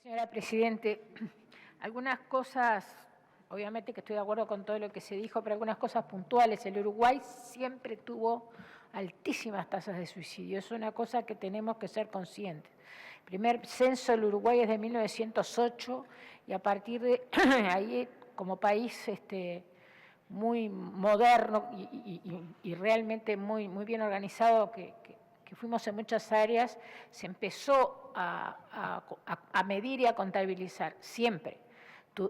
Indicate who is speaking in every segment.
Speaker 1: Señora Presidente, algunas cosas, obviamente que estoy de acuerdo con todo lo que se dijo, pero algunas cosas puntuales. El Uruguay siempre tuvo altísimas tasas de suicidio, es una cosa que tenemos que ser conscientes. El primer censo del Uruguay es de 1908 y a partir de ahí, como país muy moderno y realmente muy bien organizado, que fuimos en muchas áreas, se empezó a medir y a contabilizar, siempre.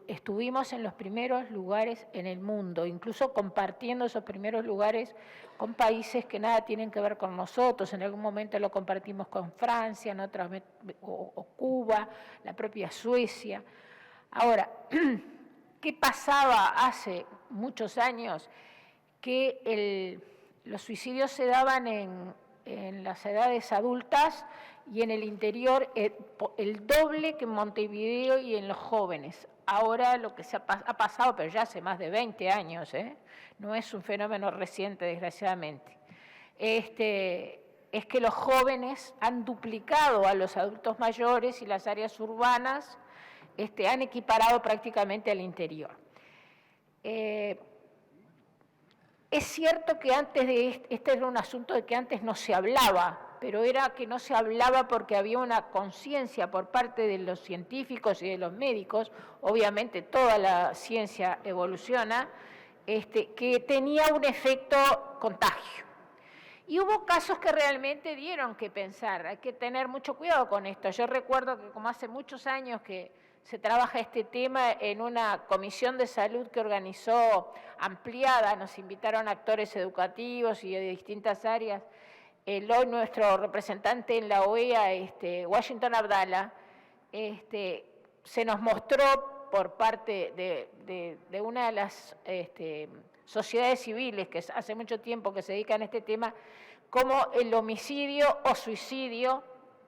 Speaker 1: Estuvimos en los primeros lugares en el mundo, incluso compartiendo esos primeros lugares con países que nada tienen que ver con nosotros. En algún momento lo compartimos con Francia, en otras o Cuba, la propia Suecia. Ahora, ¿qué pasaba hace muchos años? Que los suicidios se daban en las edades adultas y en el interior el doble que en Montevideo y en los jóvenes. Ahora lo que ha pasado, pero ya hace más de 20 años, no es un fenómeno reciente, desgraciadamente, es que los jóvenes han duplicado a los adultos mayores y las áreas urbanas han equiparado prácticamente al interior. Es cierto que antes de este era un asunto de que antes no se hablaba, pero era que no se hablaba porque había una conciencia por parte de los científicos y de los médicos, obviamente toda la ciencia evoluciona, que tenía un efecto contagio. Y hubo casos que realmente dieron que pensar, hay que tener mucho cuidado con esto. Yo recuerdo que como hace muchos años que se trabaja este tema en una comisión de salud que organizó ampliada, nos invitaron actores educativos y de distintas áreas. Hoy nuestro representante en la OEA, Washington Abdala, se nos mostró por parte de una de las sociedades civiles que hace mucho tiempo que se dedican a este tema, cómo el homicidio o suicidio,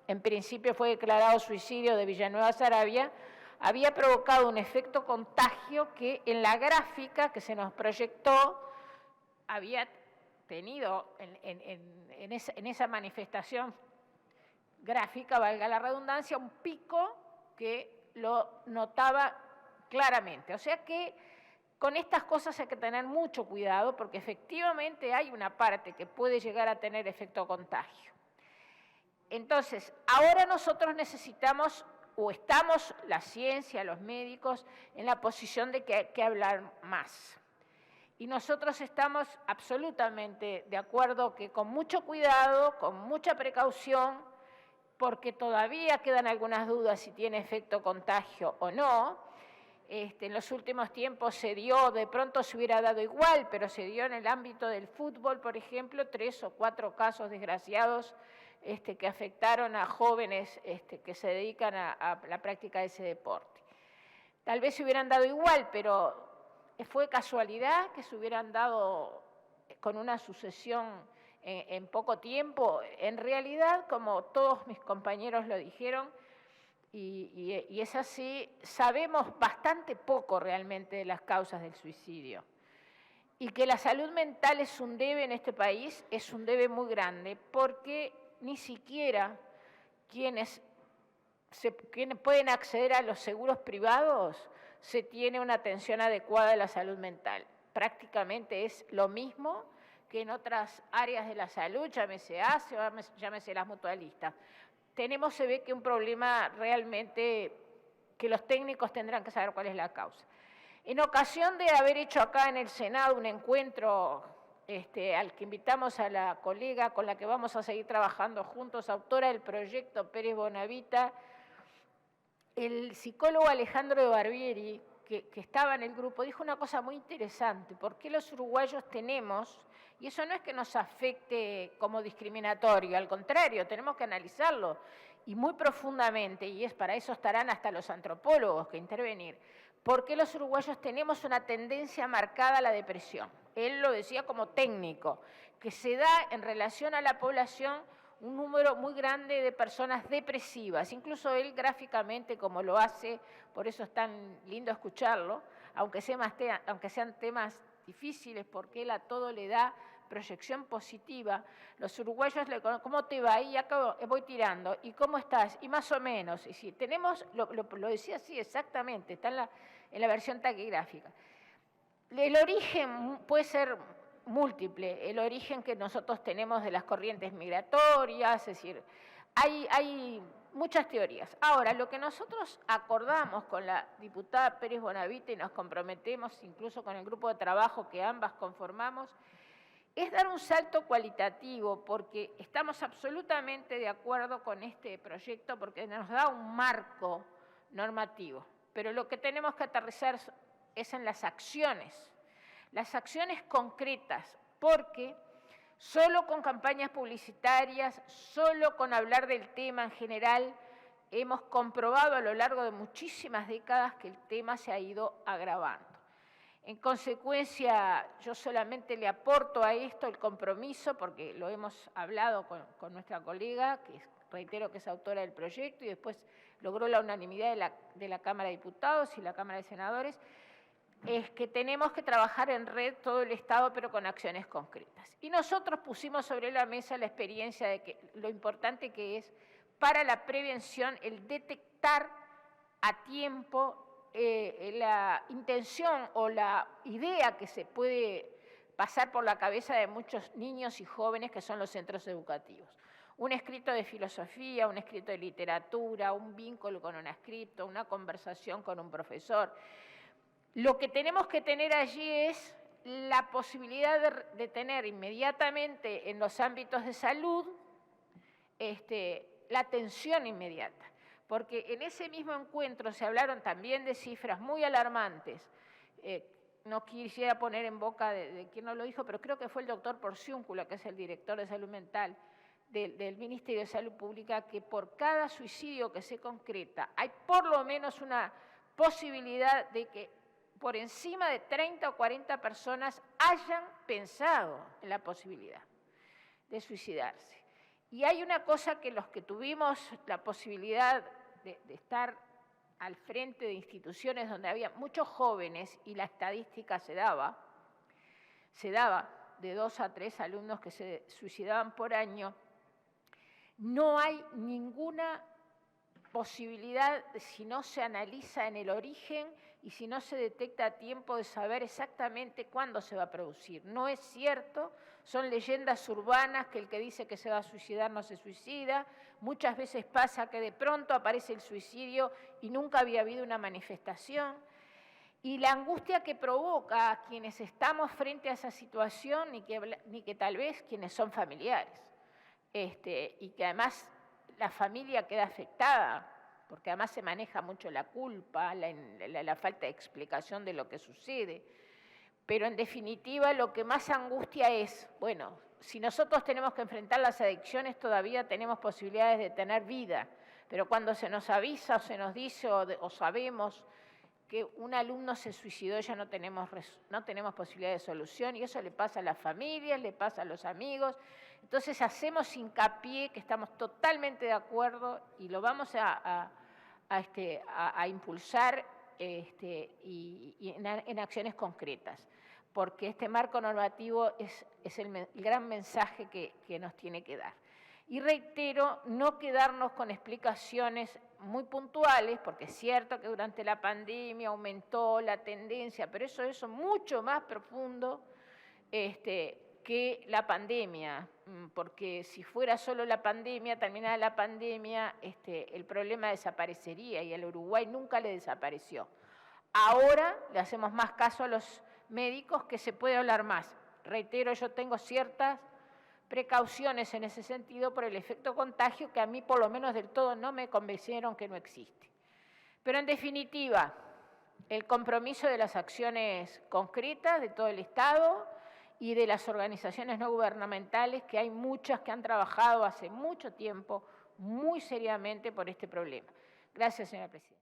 Speaker 1: en principio fue declarado suicidio de Villanueva Saravia, había provocado un efecto contagio que en la gráfica que se nos proyectó había tenido en esa manifestación gráfica, valga la redundancia, un pico que lo notaba claramente. O sea que con estas cosas hay que tener mucho cuidado porque efectivamente hay una parte que puede llegar a tener efecto contagio. Entonces, ahora nosotros necesitamos, o estamos, la ciencia, los médicos, en la posición de que hay que hablar más. Y nosotros estamos absolutamente de acuerdo que con mucho cuidado, con mucha precaución, porque todavía quedan algunas dudas si tiene efecto contagio o no. En los últimos tiempos se dio, de pronto se hubiera dado igual, pero se dio en el ámbito del fútbol, por ejemplo, 3 o 4 casos desgraciados que afectaron a jóvenes que se dedican a la práctica de ese deporte. Tal vez se hubieran dado igual, pero fue casualidad que se hubieran dado con una sucesión en poco tiempo. En realidad, como todos mis compañeros lo dijeron, y es así, sabemos bastante poco realmente de las causas del suicidio. Y que la salud mental es un debe en este país, es un debe muy grande, porque ni siquiera quienes pueden acceder a los seguros privados se tiene una atención adecuada de la salud mental. Prácticamente es lo mismo que en otras áreas de la salud, llámese ACE o llámese las mutualistas. Tenemos, se ve que un problema realmente que los técnicos tendrán que saber cuál es la causa. En ocasión de haber hecho acá en el Senado un encuentro al que invitamos a la colega con la que vamos a seguir trabajando juntos, autora del proyecto Pérez Bonavita, el psicólogo Alejandro de Barbieri, que estaba en el grupo, dijo una cosa muy interesante. ¿Por qué los uruguayos tenemos, y eso no es que nos afecte como discriminatorio, al contrario, tenemos que analizarlo, y muy profundamente, y para eso estarán hasta los antropólogos que intervenir, ¿por qué los uruguayos tenemos una tendencia marcada a la depresión? Él lo decía como técnico, que se da en relación a la población un número muy grande de personas depresivas, incluso él gráficamente como lo hace, por eso es tan lindo escucharlo, aunque sean temas difíciles, porque él a todo le da proyección positiva, los uruguayos, ¿cómo te va? Y acá voy tirando, ¿y cómo estás? Y más o menos, y si tenemos, lo decía así exactamente, está en la versión taquigráfica. El origen puede ser múltiple, el origen que nosotros tenemos de las corrientes migratorias, es decir, hay muchas teorías. Ahora, lo que nosotros acordamos con la diputada Pérez Bonavite y nos comprometemos incluso con el grupo de trabajo que ambas conformamos, es dar un salto cualitativo, porque estamos absolutamente de acuerdo con este proyecto porque nos da un marco normativo, pero lo que tenemos que aterrizar es en las acciones concretas, porque solo con campañas publicitarias, solo con hablar del tema en general, hemos comprobado a lo largo de muchísimas décadas que el tema se ha ido agravando. En consecuencia, yo solamente le aporto a esto el compromiso, porque lo hemos hablado con nuestra colega, que reitero que es autora del proyecto, y después logró la unanimidad de la Cámara de Diputados y la Cámara de Senadores, es que tenemos que trabajar en red todo el Estado, pero con acciones concretas. Y nosotros pusimos sobre la mesa la experiencia de que lo importante que es para la prevención el detectar a tiempo la intención o la idea que se puede pasar por la cabeza de muchos niños y jóvenes que son los centros educativos. Un escrito de filosofía, un escrito de literatura, un vínculo con un escrito, una conversación con un profesor. Lo que tenemos que tener allí es la posibilidad de tener inmediatamente en los ámbitos de salud la atención inmediata. Porque en ese mismo encuentro se hablaron también de cifras muy alarmantes. No quisiera poner en boca de quien no lo dijo, pero creo que fue el doctor Porciúncula, que es el director de salud mental del Ministerio de Salud Pública, que por cada suicidio que se concreta hay por lo menos una posibilidad de que por encima de 30 o 40 personas hayan pensado en la posibilidad de suicidarse. Y hay una cosa que los que tuvimos la posibilidad de estar al frente de instituciones donde había muchos jóvenes y la estadística se daba de 2 a 3 alumnos que se suicidaban por año, no hay ninguna posibilidad, si no se analiza en el origen y si no se detecta a tiempo, de saber exactamente cuándo se va a producir. No es cierto, son leyendas urbanas que el que dice que se va a suicidar no se suicida. Muchas veces pasa que de pronto aparece el suicidio y nunca había habido una manifestación. Y la angustia que provoca a quienes estamos frente a esa situación, ni que tal vez quienes son familiares, y que además la familia queda afectada, porque además se maneja mucho la culpa, la falta de explicación de lo que sucede. Pero en definitiva lo que más angustia es, bueno, si nosotros tenemos que enfrentar las adicciones todavía tenemos posibilidades de tener vida, pero cuando se nos avisa o se nos dice o sabemos que un alumno se suicidó, ya no tenemos posibilidad de solución, y eso le pasa a las familias, le pasa a los amigos. Entonces hacemos hincapié que estamos totalmente de acuerdo y lo vamos a impulsar en acciones concretas, porque este marco normativo es el gran mensaje que nos tiene que dar. Y reitero, no quedarnos con explicaciones muy puntuales, porque es cierto que durante la pandemia aumentó la tendencia, pero eso es mucho más profundo que la pandemia, porque si fuera solo la pandemia, terminada la pandemia, el problema desaparecería y al Uruguay nunca le desapareció. Ahora le hacemos más caso a los médicos, que se puede hablar más. Reitero, yo tengo ciertas precauciones en ese sentido por el efecto contagio, que a mí por lo menos del todo no me convencieron que no existe. Pero en definitiva, el compromiso de las acciones concretas de todo el Estado y de las organizaciones no gubernamentales, que hay muchas que han trabajado hace mucho tiempo muy seriamente por este problema. Gracias, señora presidenta.